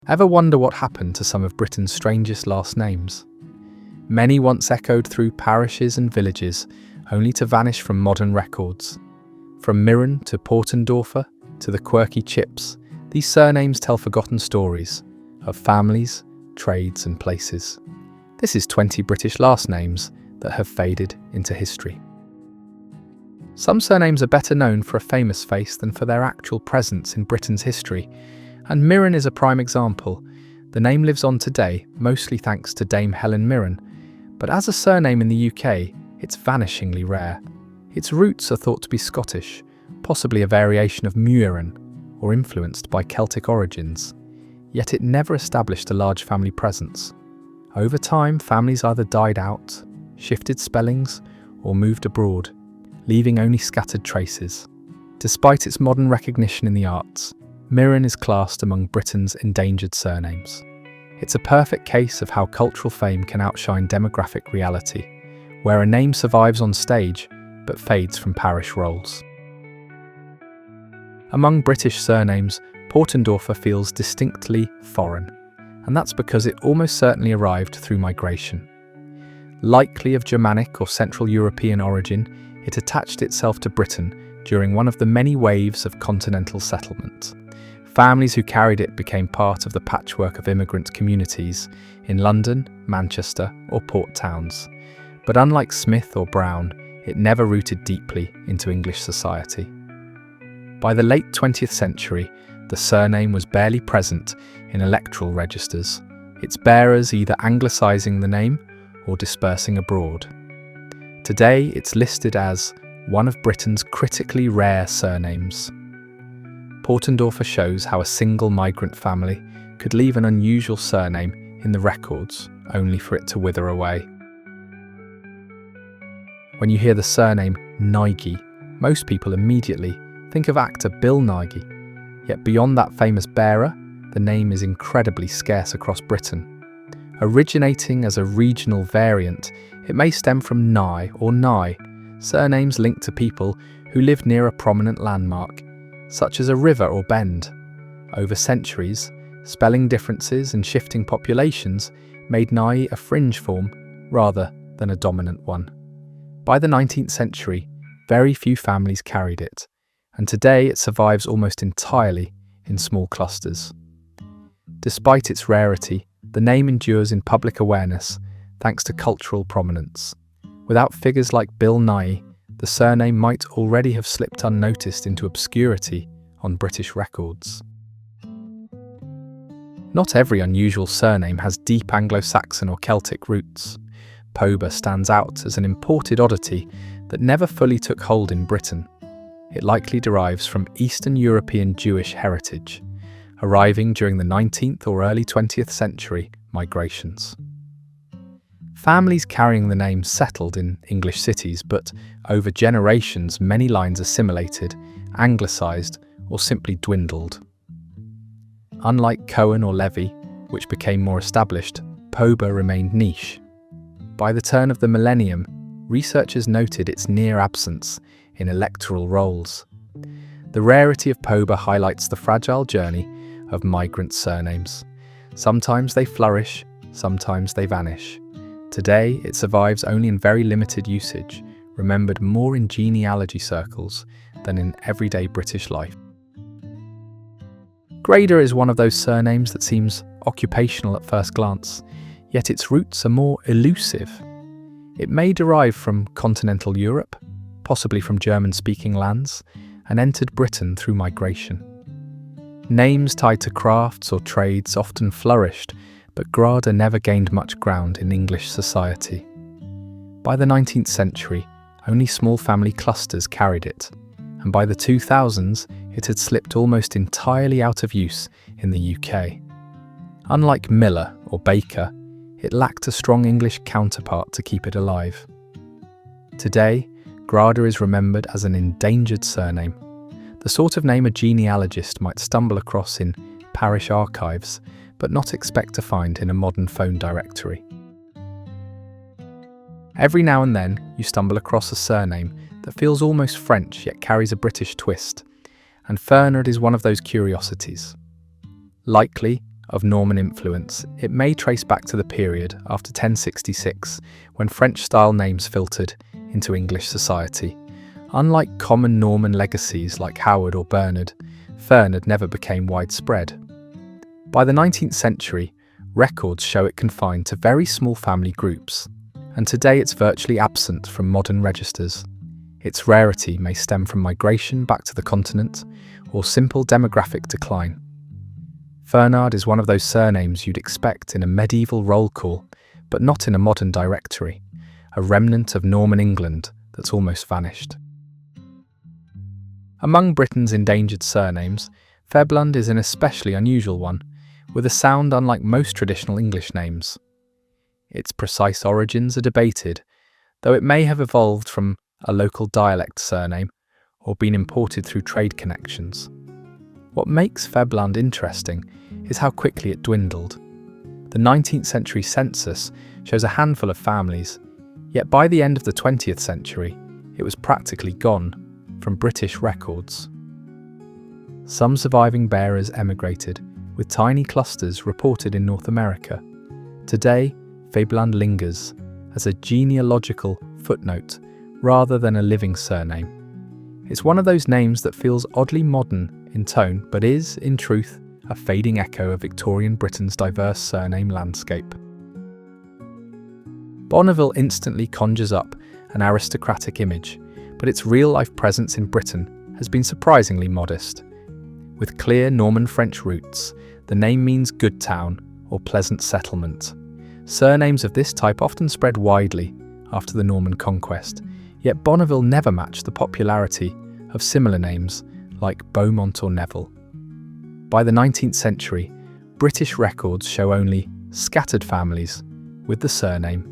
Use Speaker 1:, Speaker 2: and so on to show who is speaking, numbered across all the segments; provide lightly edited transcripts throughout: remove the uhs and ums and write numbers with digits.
Speaker 1: Ever wonder what happened to some of Britain's strangest last names? Many once echoed through parishes and villages, only to vanish from modern records. From Mirren to Portendorfer to the quirky Chips, these surnames tell forgotten stories of families, trades and places. This is 20 British last names that have faded into history. Some surnames are better known for a famous face than for their actual presence in Britain's history, and Mirren is a prime example. The name lives on today, mostly thanks to Dame Helen Mirren, but as a surname in the UK, it's vanishingly rare. Its roots are thought to be Scottish, possibly a variation of Muireann, or influenced by Celtic origins. Yet it never established a large family presence. Over time, families either died out, shifted spellings, or moved abroad, leaving only scattered traces. Despite its modern recognition in the arts, Mirren is classed among Britain's endangered surnames. It's a perfect case of how cultural fame can outshine demographic reality, where a name survives on stage but fades from parish rolls. Among British surnames, Portendorfer feels distinctly foreign, and that's because it almost certainly arrived through migration. Likely of Germanic or Central European origin, it attached itself to Britain during one of the many waves of continental settlement. Families who carried it became part of the patchwork of immigrant communities in London, Manchester or port towns. But unlike Smith or Brown, it never rooted deeply into English society. By the late 20th century, the surname was barely present in electoral registers, its bearers either anglicising the name or dispersing abroad. Today, it's listed as one of Britain's critically rare surnames. Portendorfer shows how a single migrant family could leave an unusual surname in the records, only for it to wither away. When you hear the surname Nighy, most people immediately think of actor Bill Nighy. Yet beyond that famous bearer, the name is incredibly scarce across Britain. Originating as a regional variant, it may stem from Nighy or Nighy, surnames linked to people who lived near a prominent landmark, such as a river or bend. Over centuries, spelling differences and shifting populations made Nighy a fringe form rather than a dominant one. By the 19th century, very few families carried it, and today it survives almost entirely in small clusters. Despite its rarity, the name endures in public awareness thanks to cultural prominence. Without figures like Bill Nighy, the surname might already have slipped unnoticed into obscurity on British records. Not every unusual surname has deep Anglo-Saxon or Celtic roots. Pober stands out as an imported oddity that never fully took hold in Britain. It likely derives from Eastern European Jewish heritage, arriving during the 19th or early 20th century migrations. Families carrying the name settled in English cities, but over generations many lines assimilated, anglicised, or simply dwindled. Unlike Cohen or Levy, which became more established, Pober remained niche. By the turn of the millennium, researchers noted its near absence in electoral rolls. The rarity of Pober highlights the fragile journey of migrant surnames. Sometimes they flourish, sometimes they vanish. Today, it survives only in very limited usage, remembered more in genealogy circles than in everyday British life. Grader is one of those surnames that seems occupational at first glance, yet its roots are more elusive. It may derive from continental Europe, possibly from German-speaking lands, and entered Britain through migration. Names tied to crafts or trades often flourished, but Grader never gained much ground in English society. By the 19th century, only small family clusters carried it, and by the 2000s, it had slipped almost entirely out of use in the UK. Unlike Miller or Baker, it lacked a strong English counterpart to keep it alive. Today, Grader is remembered as an endangered surname, the sort of name a genealogist might stumble across in parish archives, but not expect to find in a modern phone directory. Every now and then, you stumble across a surname that feels almost French yet carries a British twist, and Fernard is one of those curiosities. Likely of Norman influence, it may trace back to the period after 1066 when French-style names filtered into English society. Unlike common Norman legacies like Howard or Bernard, Fernard never became widespread. By the 19th century, records show it confined to very small family groups, and today it's virtually absent from modern registers. Its rarity may stem from migration back to the continent or simple demographic decline. Fernard is one of those surnames you'd expect in a medieval roll call, but not in a modern directory, a remnant of Norman England that's almost vanished. Among Britain's endangered surnames, Febland is an especially unusual one, with a sound unlike most traditional English names. Its precise origins are debated, though it may have evolved from a local dialect surname or been imported through trade connections. What makes Febland interesting is how quickly it dwindled. The 19th century census shows a handful of families, yet by the end of the 20th century, it was practically gone from British records. Some surviving bearers emigrated, with tiny clusters reported in North America. Today, Febland lingers as a genealogical footnote rather than a living surname. It's one of those names that feels oddly modern in tone, but is, in truth, a fading echo of Victorian Britain's diverse surname landscape. Bonneville instantly conjures up an aristocratic image, but its real-life presence in Britain has been surprisingly modest. With clear Norman-French roots, the name means good town or pleasant settlement. Surnames of this type often spread widely after the Norman conquest, yet Bonneville never matched the popularity of similar names like Beaumont or Neville. By the 19th century, British records show only scattered families with the surname,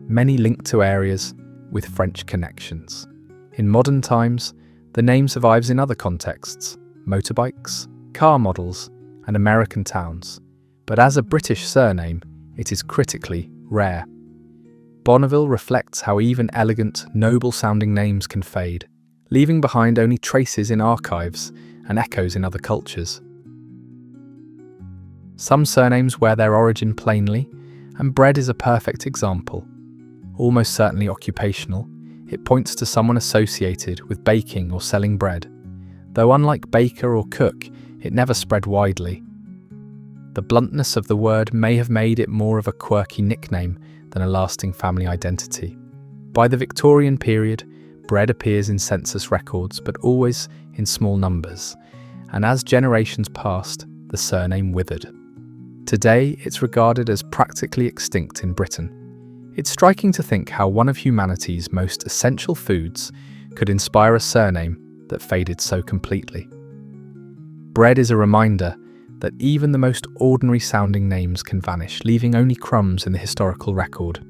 Speaker 1: many linked to areas with French connections. In modern times, the name survives in other contexts, motorbikes, car models, and American towns, but as a British surname, it is critically rare. Bonneville reflects how even elegant, noble-sounding names can fade, leaving behind only traces in archives and echoes in other cultures. Some surnames wear their origin plainly, and bread is a perfect example. Almost certainly occupational, it points to someone associated with baking or selling bread, though unlike baker or cook, it never spread widely. The bluntness of the word may have made it more of a quirky nickname than a lasting family identity. By the Victorian period, bread appears in census records, but always in small numbers, and as generations passed, the surname withered. Today, it's regarded as practically extinct in Britain. It's striking to think how one of humanity's most essential foods could inspire a surname that faded so completely. Bread is a reminder that even the most ordinary-sounding names can vanish, leaving only crumbs in the historical record.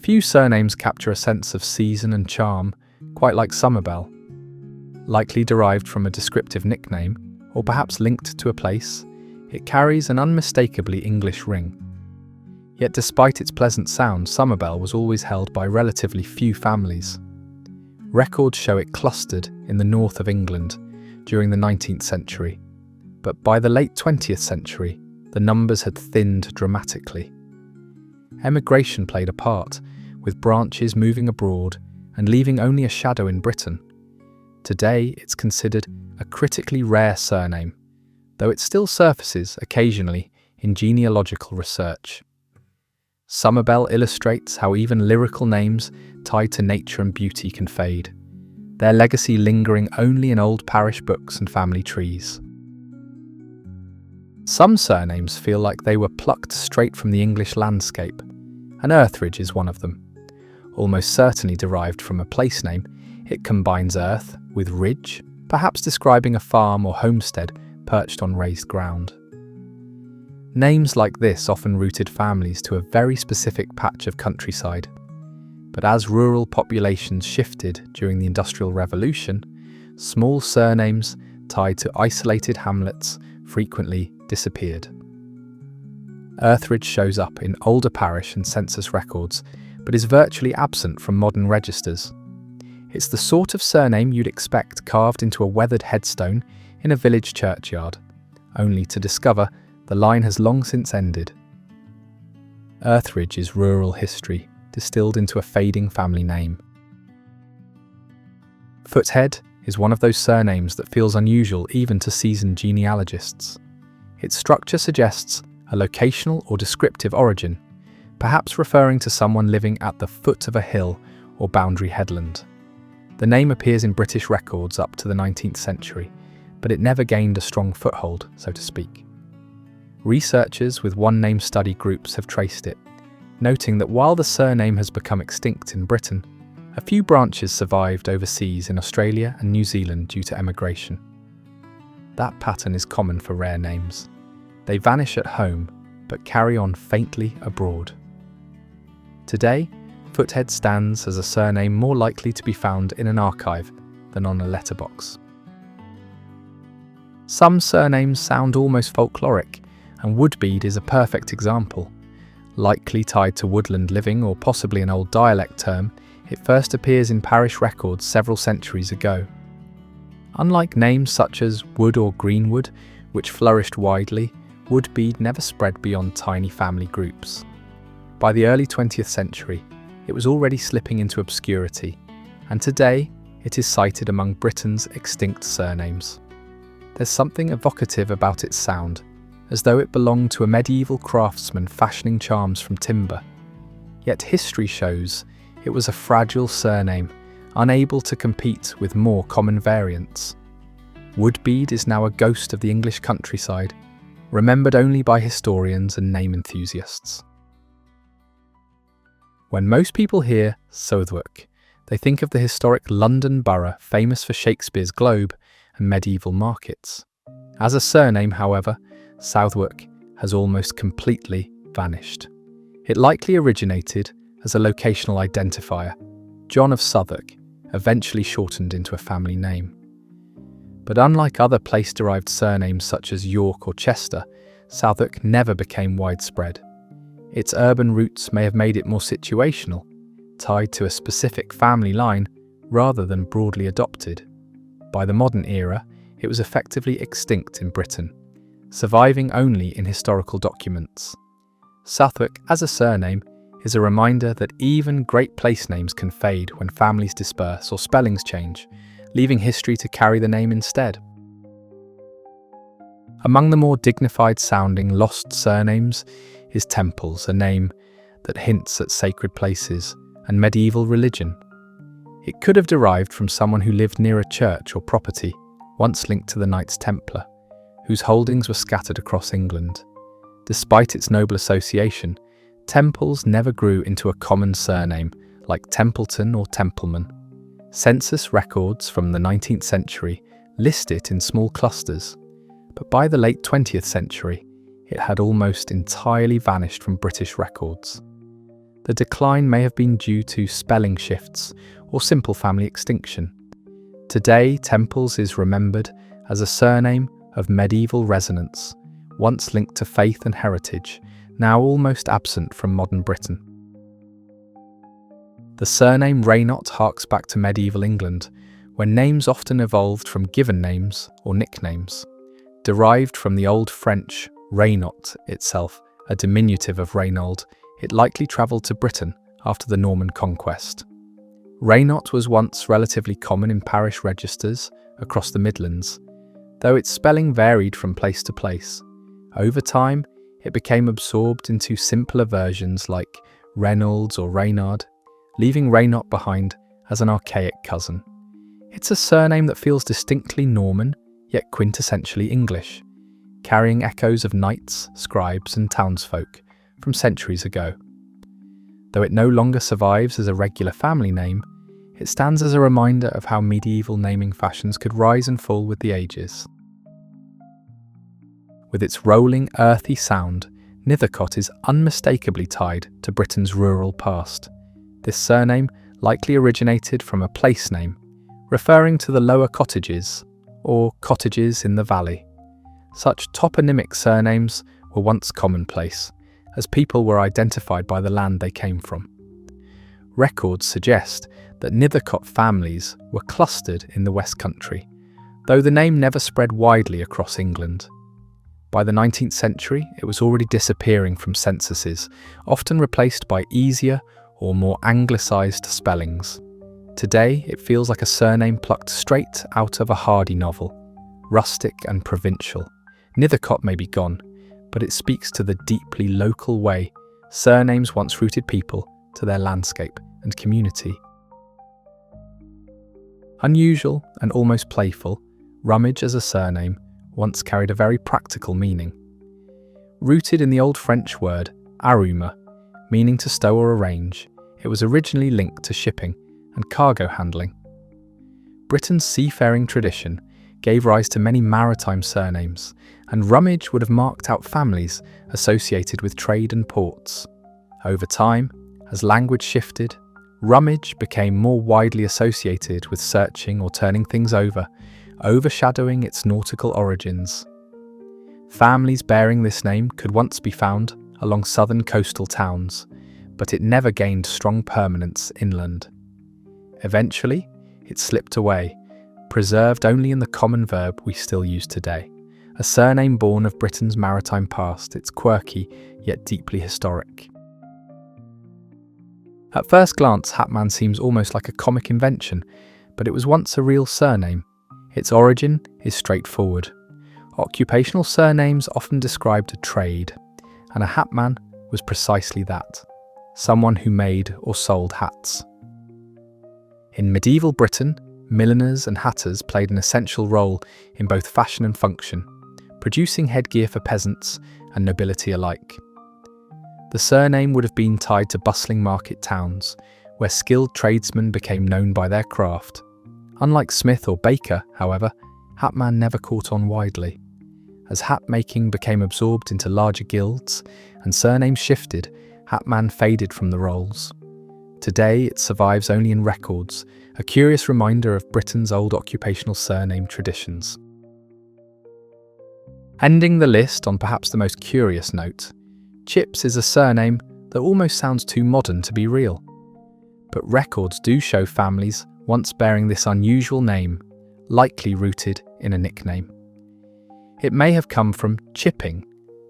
Speaker 1: Few surnames capture a sense of season and charm, quite like Summerbell. Likely derived from a descriptive nickname, or perhaps linked to a place, it carries an unmistakably English ring. Yet despite its pleasant sound, Summerbell was always held by relatively few families. Records show it clustered in the north of England during the 19th century, but by the late 20th century, the numbers had thinned dramatically. Emigration played a part, with branches moving abroad and leaving only a shadow in Britain. Today, it's considered a critically rare surname, though it still surfaces occasionally in genealogical research. Summerbell illustrates how even lyrical names tied to nature and beauty can fade, their legacy lingering only in old parish books and family trees. Some surnames feel like they were plucked straight from the English landscape, and Earthridge is one of them. Almost certainly derived from a place name, it combines earth with ridge, perhaps describing a farm or homestead perched on raised ground. Names like this often rooted families to a very specific patch of countryside. But as rural populations shifted during the Industrial Revolution, small surnames tied to isolated hamlets frequently disappeared. Earthridge shows up in older parish and census records, but is virtually absent from modern registers. It's the sort of surname you'd expect carved into a weathered headstone in a village churchyard, only to discover the line has long since ended. Earthridge is rural history, distilled into a fading family name. Foothead is one of those surnames that feels unusual even to seasoned genealogists. Its structure suggests a locational or descriptive origin, perhaps referring to someone living at the foot of a hill or boundary headland. The name appears in British records up to the 19th century, but it never gained a strong foothold, so to speak. Researchers with one-name study groups have traced it, noting that while the surname has become extinct in Britain, a few branches survived overseas in Australia and New Zealand due to emigration. That pattern is common for rare names. They vanish at home, but carry on faintly abroad. Today, Foothead stands as a surname more likely to be found in an archive than on a letterbox. Some surnames sound almost folkloric, and Woodbead is a perfect example. Likely tied to woodland living or possibly an old dialect term, it first appears in parish records several centuries ago. Unlike names such as Wood or Greenwood, which flourished widely, Woodbead never spread beyond tiny family groups. By the early 20th century, it was already slipping into obscurity, and today it is cited among Britain's extinct surnames. There's something evocative about its sound, as though it belonged to a medieval craftsman fashioning charms from timber. Yet history shows it was a fragile surname, unable to compete with more common variants. Woodbead is now a ghost of the English countryside, remembered only by historians and name enthusiasts. When most people hear Southwark, they think of the historic London borough famous for Shakespeare's Globe and medieval markets. As a surname, however, Southwark has almost completely vanished. It likely originated as a locational identifier, John of Southwark, eventually shortened into a family name. But unlike other place-derived surnames such as York or Chester, Southwark never became widespread. Its urban roots may have made it more situational, tied to a specific family line rather than broadly adopted. By the modern era, it was effectively extinct in Britain, surviving only in historical documents. Southwark, as a surname, is a reminder that even great place names can fade when families disperse or spellings change, leaving history to carry the name instead. Among the more dignified-sounding lost surnames is Temples, a name that hints at sacred places and medieval religion. It could have derived from someone who lived near a church or property, once linked to the Knights Templar, whose holdings were scattered across England. Despite its noble association, Temples never grew into a common surname like Templeton or Templeman. Census records from the 19th century list it in small clusters, but by the late 20th century, it had almost entirely vanished from British records. The decline may have been due to spelling shifts or simple family extinction. Today, Temples is remembered as a surname of medieval resonance, once linked to faith and heritage, now almost absent from modern Britain. The surname Raynott harks back to medieval England, when names often evolved from given names or nicknames. Derived from the Old French Raynott itself, a diminutive of Reynold, it likely travelled to Britain after the Norman conquest. Raynott was once relatively common in parish registers across the Midlands, though its spelling varied from place to place. Over time, it became absorbed into simpler versions like Reynolds or Reynard, leaving Raynott behind as an archaic cousin. It's a surname that feels distinctly Norman, yet quintessentially English, carrying echoes of knights, scribes and townsfolk from centuries ago. Though it no longer survives as a regular family name, it stands as a reminder of how medieval naming fashions could rise and fall with the ages. With its rolling, earthy sound, Nithercott is unmistakably tied to Britain's rural past. This surname likely originated from a place name, referring to the lower cottages, or cottages in the valley. Such toponymic surnames were once commonplace, as people were identified by the land they came from. Records suggest that Nithercott families were clustered in the West Country, though the name never spread widely across England. By the 19th century, it was already disappearing from censuses, often replaced by easier or more anglicised spellings. Today, it feels like a surname plucked straight out of a Hardy novel, rustic and provincial. Nithercott may be gone, but it speaks to the deeply local way surnames once rooted people to their landscape and community. Unusual and almost playful, Rummage as a surname once carried a very practical meaning. Rooted in the old French word arrumer, meaning to stow or arrange, it was originally linked to shipping and cargo handling. Britain's seafaring tradition gave rise to many maritime surnames, and Rummage would have marked out families associated with trade and ports. Over time, as language shifted, Rummage became more widely associated with searching or turning things over, overshadowing its nautical origins. Families bearing this name could once be found along southern coastal towns, but it never gained strong permanence inland. Eventually, it slipped away, preserved only in the common verb we still use today, a surname born of Britain's maritime past. It's quirky, yet deeply historic. At first glance, Hatman seems almost like a comic invention, but it was once a real surname. Its origin is straightforward. Occupational surnames often described a trade, and a hatman was precisely that, someone who made or sold hats. In medieval Britain, milliners and hatters played an essential role in both fashion and function, producing headgear for peasants and nobility alike. The surname would have been tied to bustling market towns, where skilled tradesmen became known by their craft. Unlike Smith or Baker, however, Hatman never caught on widely. As hat making became absorbed into larger guilds and surnames shifted, Hatman faded from the rolls. Today, it survives only in records, a curious reminder of Britain's old occupational surname traditions. Ending the list on perhaps the most curious note, Chips is a surname that almost sounds too modern to be real. But records do show families once bearing this unusual name, likely rooted in a nickname. It may have come from chipping,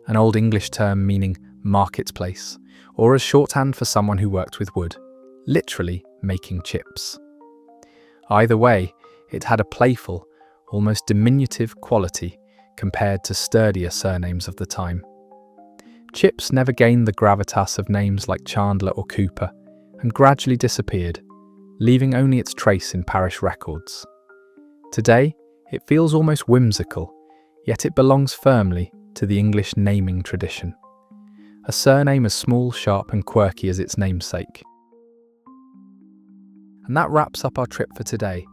Speaker 1: an Old English term meaning marketplace, or as shorthand for someone who worked with wood, literally making chips. Either way, it had a playful, almost diminutive quality compared to sturdier surnames of the time. Chips never gained the gravitas of names like Chandler or Cooper, and gradually disappeared, leaving only its trace in parish records. Today, it feels almost whimsical, yet it belongs firmly to the English naming tradition. A surname as small, sharp and quirky as its namesake. And that wraps up our trip for today.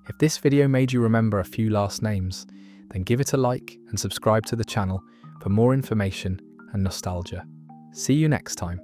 Speaker 1: If this video made you remember a few last names, then give it a like and subscribe to the channel for more information and nostalgia. See you next time.